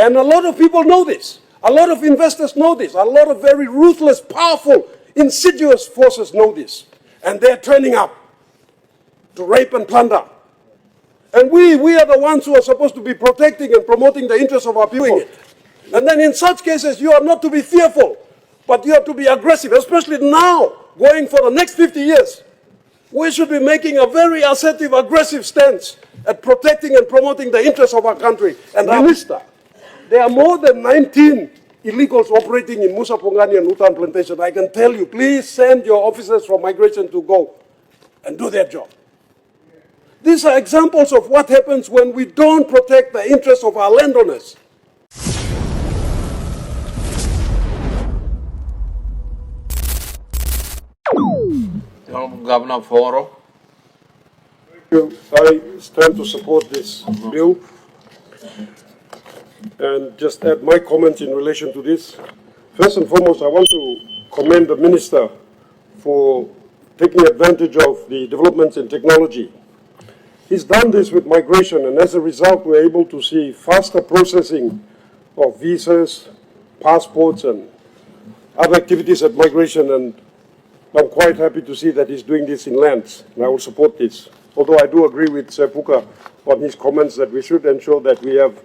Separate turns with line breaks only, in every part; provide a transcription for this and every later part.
And a lot of people know this. A lot of investors know this. A lot of very ruthless, powerful, insidious forces know this. And they're turning up to rape and plunder. And we are the ones who are supposed to be protecting and promoting the interests of our people. And then in such cases, you are not to be fearful, but you have to be aggressive, especially now, going for the next 50 years. We should be making a very assertive, aggressive stance at protecting and promoting the interests of our country. And Minister, there are more than 19 illegals operating in Musapongani and Uthan Plantation. I can tell you, please send your officers from migration to go and do their job. These are examples of what happens when we don't protect the interests of our landowners.
Governor Foro.
Thank you. I stand to support this bill. And just add my comments in relation to this. First and foremost, I want to commend the Minister for taking advantage of the developments in technology. He's done this with migration, and as a result, we're able to see faster processing of visas, passports, and other activities at migration, and I'm quite happy to see that he's doing this in lands, and I will support this. Although I do agree with Puka on his comments that we should ensure that we have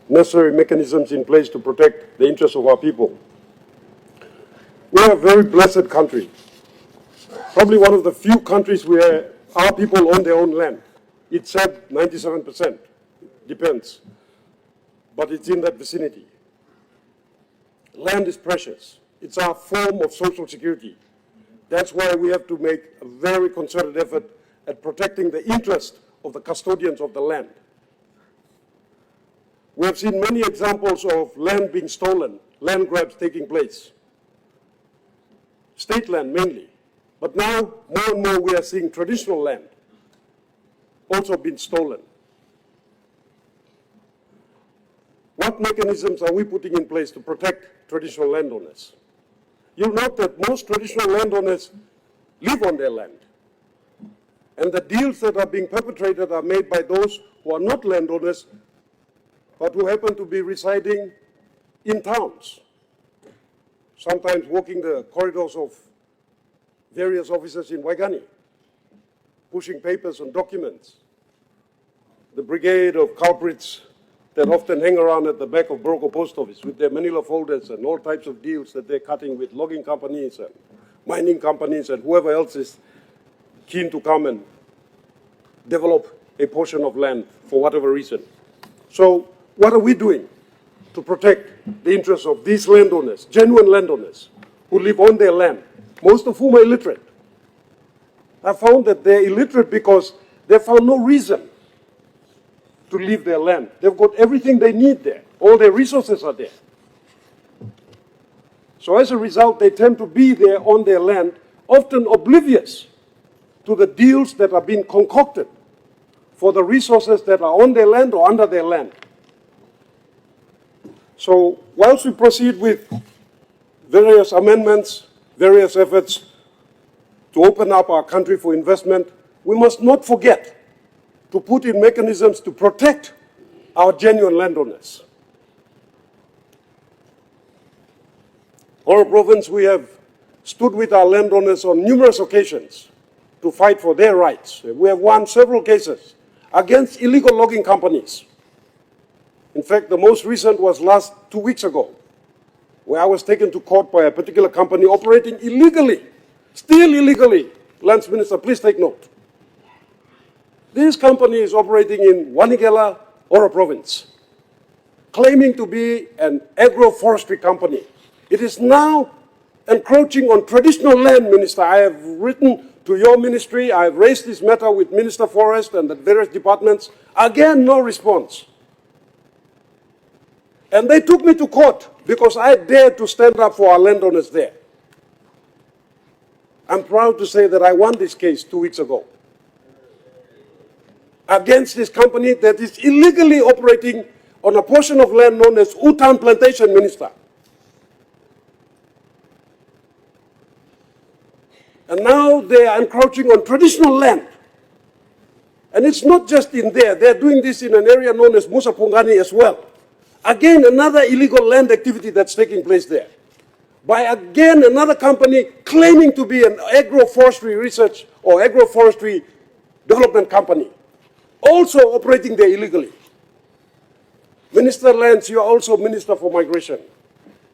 necessary mechanisms in place to protect the interests of our people. We are a very blessed country, probably one of the few countries where our people own their own land. It said 97%, depends, but it's in that vicinity. Land is precious. It's our form of social security. That's why we have to make a very concerted effort at protecting the interest of the custodians of the land. We have seen many examples of land being stolen, land grabs taking place. State land mainly. But now, more and more, we are seeing traditional land also being stolen. What mechanisms are we putting in place to protect traditional landowners? You'll note that most traditional landowners live on their land. And the deals that are being perpetrated are made by those who are not landowners, but who happen to be residing in towns, sometimes walking the corridors of various offices in Waigani, pushing papers and documents. The brigade of culprits that often hang around at the back of Boroko Post Office with their manila folders and all types of deals that they're cutting with logging companies and mining companies and whoever else is keen to come and develop a portion of land for whatever reason. So what are we doing to protect the interests of these landowners, genuine landowners, who live on their land, most of whom are illiterate? I found that they're illiterate because they found no reason to leave their land. They've got everything they need there. All their resources are there. So as a result, they tend to be there on their land, often oblivious to the deals that are being concocted for the resources that are on their land or under their land. So whilst we proceed with various amendments, various efforts to open up our country for investment, we must not forget to put in mechanisms to protect our genuine landowners. Oro Province, we have stood with our landowners on numerous occasions to fight for their rights. We have won several cases against illegal logging companies. In fact, the most recent was 2 weeks ago, where I was taken to court by a particular company operating illegally, still illegally. Lands Minister, please take note. This company is operating in Wanigela, Oro Province, claiming to be an agroforestry company. It is now encroaching on traditional land, Minister. I have written to your ministry. I have raised this matter with Minister Forest and the various departments. Again, no response. And they took me to court because I dared to stand up for our landowners there. I'm proud to say that I won this case 2 weeks ago against this company that is illegally operating on a portion of land known as Uthan Plantation, Minister. And now they are encroaching on traditional land. And it's not just in there. They're doing this in an area known as Musapongani as well. Again, another illegal land activity that's taking place there. By again, another company claiming to be an agroforestry research or agroforestry development company, also operating there illegally. Minister Lance, you are also Minister for Migration.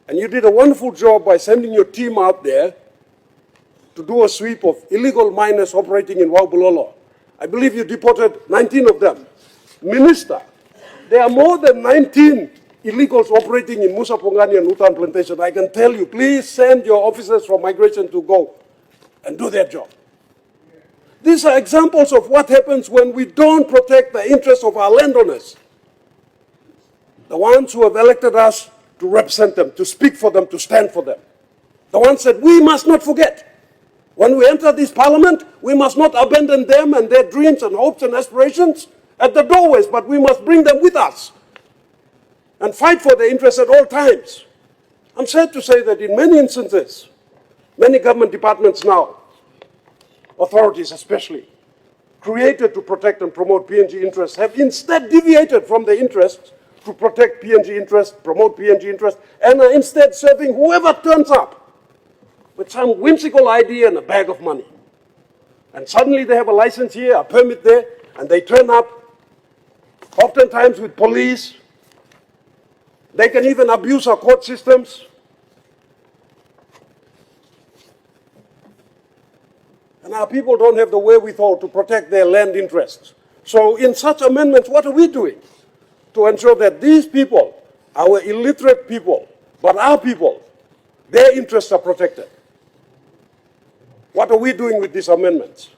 And you did a wonderful job by sending your team out there to do a sweep of illegal miners operating in Waubulolo. I believe you deported 19 of them. Minister, there are more than 19 illegals operating in Musapongani and Uthan Plantation. I can tell you, please send your officers from migration to go and do their job. These are examples of what happens when we don't protect the interests of our landowners. The ones who have elected us to represent them, to speak for them, to stand for them. The ones that we must not forget. When we enter this parliament, we must not abandon them and their dreams and hopes and aspirations at the doorways, but we must bring them with us and fight for their interests at all times. I'm sad to say that in many instances, many government departments now, authorities especially, created to protect and promote PNG interests, have instead deviated from their interests to protect PNG interests, promote PNG interests, and are instead serving whoever turns up with some whimsical idea and a bag of money. And suddenly they have a license here, a permit there, and they turn up, oftentimes with police. They can even abuse our court systems. And our people don't have the wherewithal to protect their land interests. So in such amendments, what are we doing to ensure that these people, our illiterate people, but our people, their interests are protected? What are we doing with these amendments?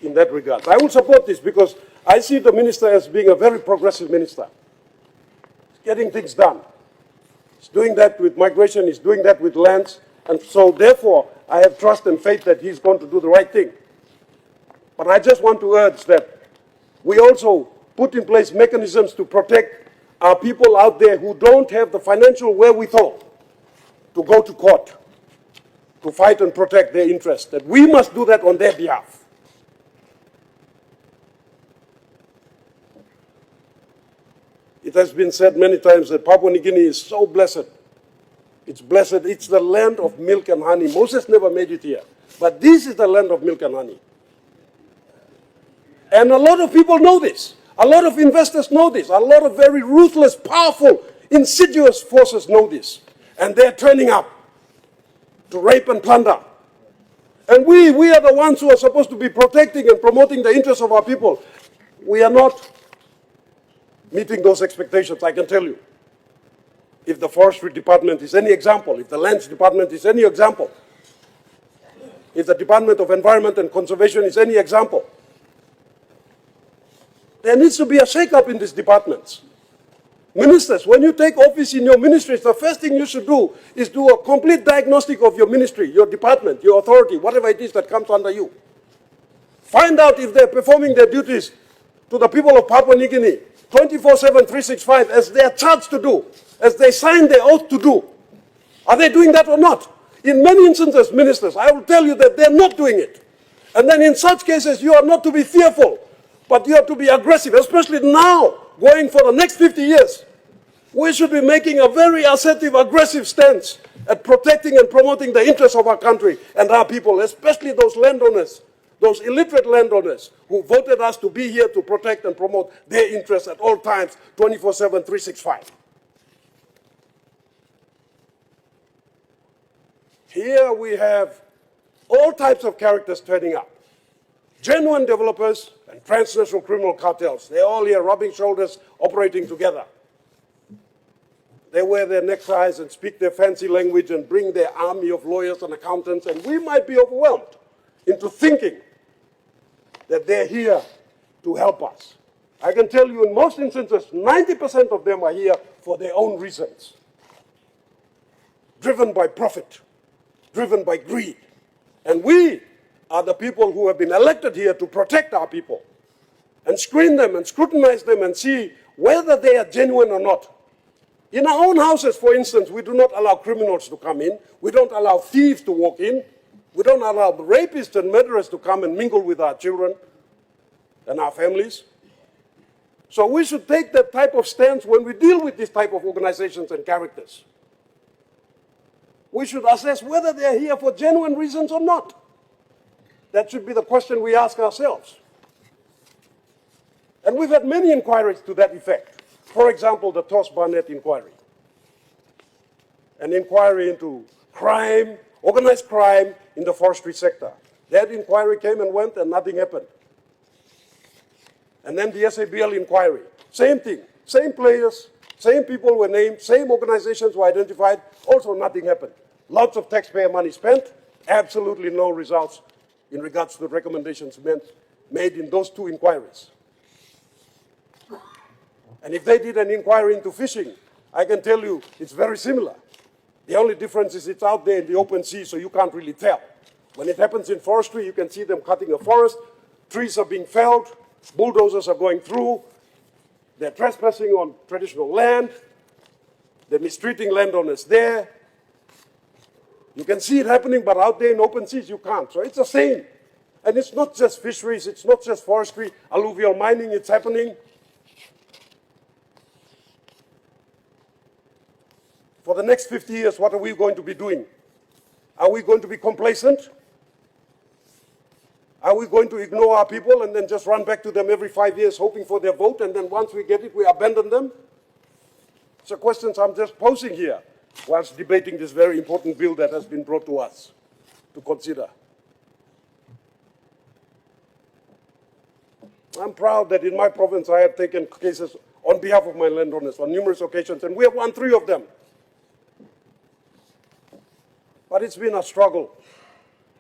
In that regard, I will support this because I see the minister as being a very progressive minister. He's getting things done. He's doing that with migration, he's doing that with lands, and so therefore I have trust and faith that he's going to do the right thing. But I just want to urge that we also put in place mechanisms to protect our people out there who don't have the financial wherewithal to go to court, to fight and protect their interests, that we must do that on their behalf. It has been said many times that Papua New Guinea is so blessed. It's blessed. It's the land of milk and honey. Moses never made it here. But this is the land of milk and honey. And a lot of people know this. A lot of investors know this. A lot of very ruthless, powerful, insidious forces know this. And they're turning up to rape and plunder. And we are the ones who are supposed to be protecting and promoting the interests of our people. We are not meeting those expectations, I can tell you. If the forestry department is any example, if the lands department is any example, if the Department of Environment and Conservation is any example, there needs to be a shake-up in these departments. Ministers, when you take office in your ministries, the first thing you should do is do a complete diagnostic of your ministry, your department, your authority, whatever it is that comes under you. Find out if they're performing their duties to the people of Papua New Guinea 24/7, 365, as they are charged to do, as they sign their oath to do. Are they doing that or not? In many instances, ministers, I will tell you that they're not doing it. And then in such cases, you are not to be fearful, but you have to be aggressive, especially now, going for the next 50 years. We should be making a very assertive, aggressive stance at protecting and promoting the interests of our country and our people, especially those landowners, those illiterate landowners who voted us to be here to protect and promote their interests at all times, 24/7, 365. Here we have all types of characters turning up. Genuine developers and transnational criminal cartels. They're all here rubbing shoulders, operating together. They wear their neckties and speak their fancy language and bring their army of lawyers and accountants, and we might be overwhelmed into thinking that they're here to help us. I can tell you in most instances, 90% of them are here for their own reasons. Driven by profit, driven by greed. And we are the people who have been elected here to protect our people and screen them and scrutinize them and see whether they are genuine or not. In our own houses, for instance, we do not allow criminals to come in. We don't allow thieves to walk in. We don't allow the rapists and murderers to come and mingle with our children. and our families. So we should take that type of stance when we deal with this type of organizations and characters. We should assess whether they're here for genuine reasons or not. That should be the question we ask ourselves. And we've had many inquiries to that effect. For example, the Tos Barnett inquiry. An inquiry into crime, organized crime in the forestry sector. That inquiry came and went and nothing happened. And then the SABL inquiry. Same thing, same players, same people were named, same organizations were identified, also nothing happened. Lots of taxpayer money spent, absolutely no results in regards to the recommendations made in those two inquiries. And if they did an inquiry into fishing, I can tell you it's very similar. The only difference is it's out there in the open sea, so you can't really tell. When it happens in forestry, you can see them cutting a forest, trees are being felled, bulldozers are going through, they're trespassing on traditional land, they're mistreating landowners there. You can see it happening, but out there in open seas, you can't. So it's the same. And it's not just fisheries, it's not just forestry, alluvial mining, it's happening. For the next 50 years, what are we going to be doing? Are we going to be complacent? Are we going to ignore our people and then just run back to them every 5 years hoping for their vote, and then once we get it, we abandon them? It's a question I'm just posing here whilst debating this very important bill that has been brought to us to consider. I'm proud that in my province I have taken cases on behalf of my landowners on numerous occasions, and we have won 3 of them. But it's been a struggle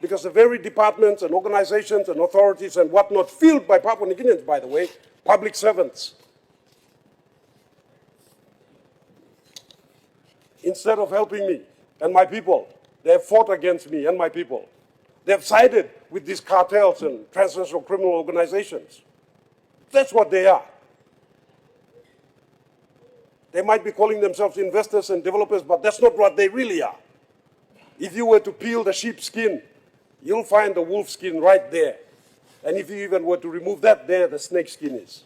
because the very departments and organizations and authorities and whatnot, filled by Papua New Guineans, by the way, public servants, instead of helping me and my people, they have fought against me and my people. They have sided with these cartels and transnational criminal organizations. That's what they are. They might be calling themselves investors and developers, but that's not what they really are. If you were to peel the sheep skin, you'll find the wolf skin right there. And if you even were to remove that, there the snake skin is.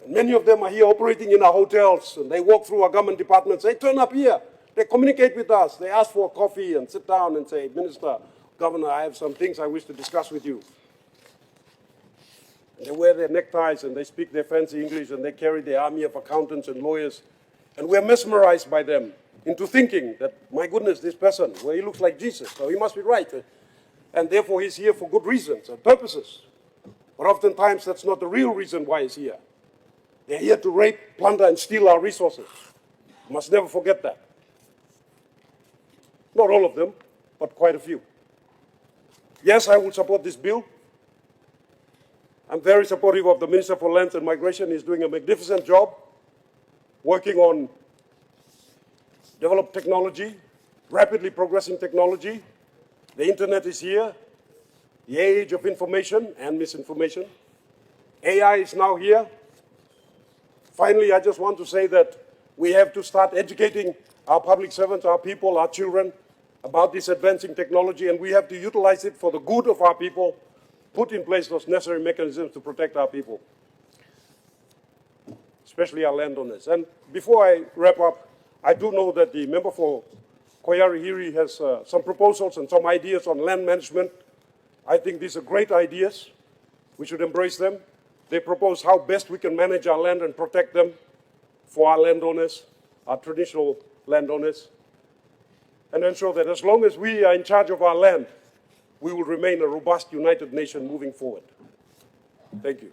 And many of them are here operating in our hotels, and they walk through our government departments. They turn up here. They communicate with us. They ask for a coffee and sit down and say, Minister, Governor, I have some things I wish to discuss with you. And they wear their neckties and they speak their fancy English and they carry their army of accountants and lawyers. And we're mesmerized by them into thinking that, my goodness, this person, well, he looks like Jesus, so he must be right. And therefore he's here for good reasons and purposes. But oftentimes that's not the real reason why he's here. They're here to rape, plunder, and steal our resources. You must never forget that. Not all of them, but quite a few. Yes, I will support this bill. I'm very supportive of the Minister for Lands and Migration. He's doing a magnificent job working on developed technology, rapidly progressing technology. The internet is here, the age of information and misinformation. AI is now here. Finally, I just want to say that we have to start educating our public servants, our people, our children about this advancing technology, and we have to utilize it for the good of our people, put in place those necessary mechanisms to protect our people, especially our landowners. And before I wrap up, I do know that the member for Koyari Hiri has some proposals and some ideas on land management. I think these are great ideas. We should embrace them. They propose how best we can manage our land and protect them for our landowners, our traditional landowners, and ensure that as long as we are in charge of our land, we will remain a robust, united nation moving forward. Thank you.